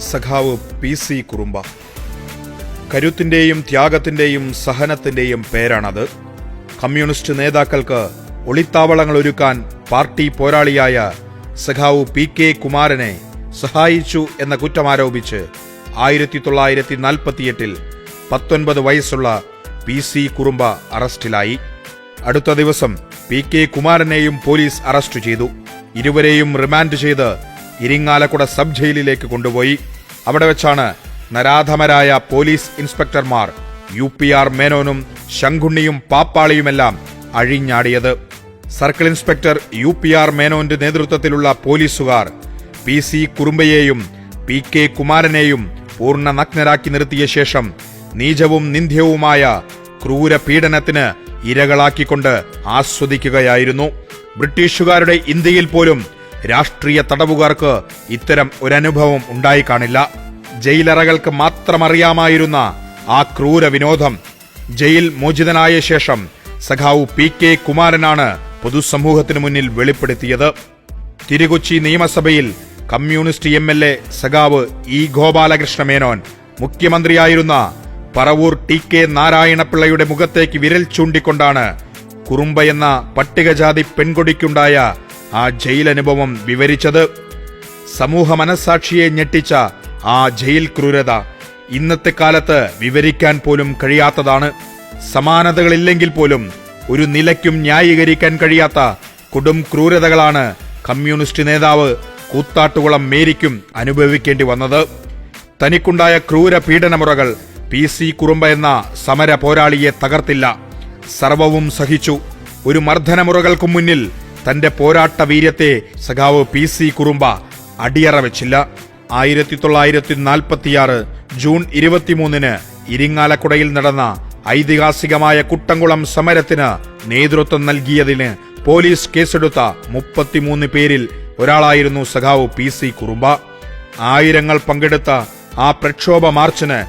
സഖാവ് PC Kurumba. കരുത്തിന്റെയും ത്യാഗത്തിന്റെയും സഹനത്തിന്റെയും പേരാണത്. Communist നേതാക്കൾക്ക് ഒളിത്താവളങ്ങൾ ഒരുക്കാൻ പാർട്ടി പോരാളിയായ സഖാവ് PK കുമാരനെ സഹായിച്ചു എന്ന കുറ്റമാരോപിച്ച് 1948 19 വയസ്സുള്ള PC കുറുമ്പ അറസ്റ്റിലായി. അടുത്ത ദിവസം PK കുമാരനെയും പോലീസ് അറസ്റ്റ് ചെയ്തു. ഇരുവരെയും റിമാൻഡ് ചെയ്ത് ഇരിങ്ങാലക്കുട സബ് ജയിലിലേക്ക് കൊണ്ടുപോയി. അവിടെ വെച്ചാണ് നരാധമരായ പോലീസ് ഇൻസ്പെക്ടർമാർ UPR മേനോനും ശങ്കുണ്ണിയും പാപ്പാളിയുമെല്ലാം അഴിഞ്ഞാടിയത്. സർക്കിൾ ഇൻസ്പെക്ടർ UPR മേനോന്റെ നേതൃത്വത്തിലുള്ള പോലീസുകാർ PC കുറുമ്പയെയും PK കുമാരനെയും പൂർണ്ണ നഗ്നരാക്കി നിർത്തിയ ശേഷം നീചവും നിന്ദ്യവുമായ ക്രൂര പീഡനത്തിന് ഇരകളാക്കിക്കൊണ്ട് ആസ്വദിക്കുകയായിരുന്നു. ബ്രിട്ടീഷുകാരുടെ ഇന്ത്യയിൽ പോലും രാഷ്ട്രീയ തടവുകാർക്ക് ഇത്തരം ഒരനുഭവം ഉണ്ടായി കാണില്ല. ജയിലറകൾക്ക് മാത്രമറിയാമായിരുന്ന ആ ക്രൂര വിനോദം ജയിൽ മോചിതനായ ശേഷം സഖാവ് PK കുമാരനാണ് പൊതുസമൂഹത്തിനു മുന്നിൽ വെളിപ്പെടുത്തിയത്. തിരുകൊച്ചി നിയമസഭയിൽ കമ്മ്യൂണിസ്റ്റ് MLA സഖാവ് E ഗോപാലകൃഷ്ണ മേനോൻ മുഖ്യമന്ത്രിയായിരുന്ന പറവൂർ TK നാരായണപിള്ളയുടെ മുഖത്തേക്ക് വിരൽ ചൂണ്ടിക്കൊണ്ടാണ് കുറുമ്പ എന്ന പട്ടികജാതി പെൺകൊടിക്കുണ്ടായ ആ ജയിലനുഭവം വിവരിച്ചത്. സമൂഹ മനസാക്ഷിയെ ഞെട്ടിച്ച ആ ജയിൽ ക്രൂരത ഇന്നത്തെ കാലത്ത് വിവരിക്കാൻ പോലും കഴിയാത്തതാണ്. സമാനതകളില്ലെങ്കിൽ പോലും ഒരു നിലയ്ക്കും ന്യായീകരിക്കാൻ കഴിയാത്ത കൊടും ക്രൂരതകളാണ് കമ്മ്യൂണിസ്റ്റ് നേതാവ് കൂത്താട്ടുകുളം മേരിക്കും അനുഭവിക്കേണ്ടി വന്നത്. തനിക്കുണ്ടായ ക്രൂര പീഡനമുറകൾ PC കുറുമ്പ എന്ന സമര പോരാളിയെ തകർത്തില്ല. സർവവും സഹിച്ചു. ഒരു മർദ്ദനമുറകൾക്കും മുന്നിൽ തന്റെ പോരാട്ട വീര്യത്തെ സഖാവ് PC കുറുമ്പ അടിയറ വെച്ചില്ല. 1946 ജൂൺ 23 ഇരിങ്ങാലക്കുടയിൽ നടന്ന ഐതിഹാസികമായ കുട്ടംകുളം സമരത്തിന് നേതൃത്വം നൽകിയതിന് പോലീസ് കേസെടുത്ത 33 പേരിൽ ഒരാളായിരുന്നു സഖാവ് PC കുറുമ്പ. ആയിരങ്ങൾ പങ്കെടുത്ത ആ പ്രക്ഷോഭ മാർച്ചിന്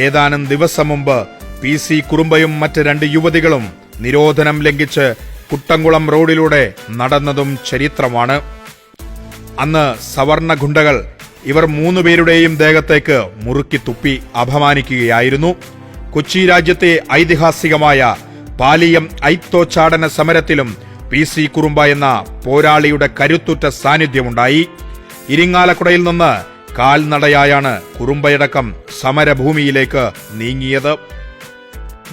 ഏതാനും ദിവസം മുമ്പ് PC കുറുമ്പയും മറ്റ് 2 യുവതികളും നിരോധനം ലംഘിച്ച് കുട്ടംകുളം റോഡിലൂടെ നടന്നതും ചരിത്രമാണ്. അന്ന് സവർണ ഗുണ്ടകൾ ഇവർ 3 പേരുടെയും ദേഹത്തേക്ക് മുറുക്കി തുപ്പി അപമാനിക്കുകയായിരുന്നു. കൊച്ചി രാജ്യത്തെ ഐതിഹാസികമായ പാലിയം ഐത്തോച്ചാടന സമരത്തിലും PC കുറുമ്പ എന്ന പോരാളിയുടെ കരുത്തുറ്റ സാന്നിധ്യമുണ്ടായി. ഇരിങ്ങാലക്കുടയിൽ നിന്ന് കാൽനടയായാണ് കുറുമ്പയടക്കം സമരഭൂമിയിലേക്ക് നീങ്ങിയത്.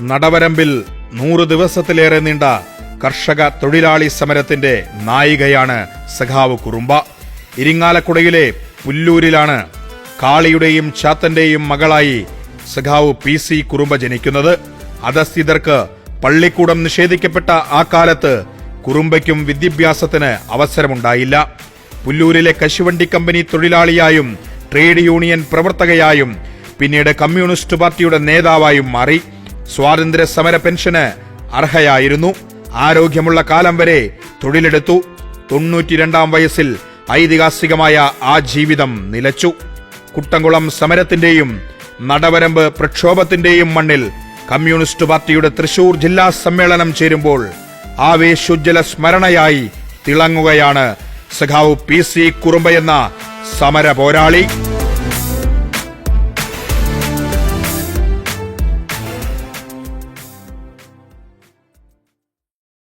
നടവരമ്പിൽ 100 ദിവസത്തിലേറെ നീണ്ട കർഷക തൊഴിലാളി സമരത്തിന്റെ നായികയാണ് സഖാവ് കുറുമ്പ. ഇരിങ്ങാലക്കുടയിലെ പുല്ലൂരിലാണ് കാളിയുടെയും ചാത്തന്റെയും മകളായി സഖാവ് PC കുറുമ്പ ജനിക്കുന്നത്. അധസ്ഥിതർക്ക് പള്ളിക്കൂടം നിഷേധിക്കപ്പെട്ട ആ കാലത്ത് കുറുമ്പയ്ക്കും വിദ്യാഭ്യാസത്തിന് അവസരമുണ്ടായില്ല. പുല്ലൂരിലെ കശുവണ്ടി കമ്പനി തൊഴിലാളിയായും ട്രേഡ് യൂണിയൻ പ്രവർത്തകയായും പിന്നീട് കമ്മ്യൂണിസ്റ്റ് പാർട്ടിയുടെ നേതാവായും മാറി. സ്വാതന്ത്ര്യ സമര പെൻഷന് അർഹയായിരുന്നു. ആരോഗ്യമുള്ള കാലം വരെ തൊഴിലെടുത്തു. 92 വയസ്സിൽ ഐതിഹാസികമായ ആ ജീവിതം നിലച്ചു. കുട്ടംകുളം സമരത്തിന്റെയും നടവരമ്പ് പ്രക്ഷോഭത്തിന്റെയും മണ്ണിൽ കമ്മ്യൂണിസ്റ്റ് പാർട്ടിയുടെ തൃശൂർ ജില്ലാ സമ്മേളനം ചേരുമ്പോൾ ആവേശോജ്വല സ്മരണയായി തിളങ്ങുകയാണ് സഖാവ് PC കുറുമ്പ എന്ന സമര പോരാളി.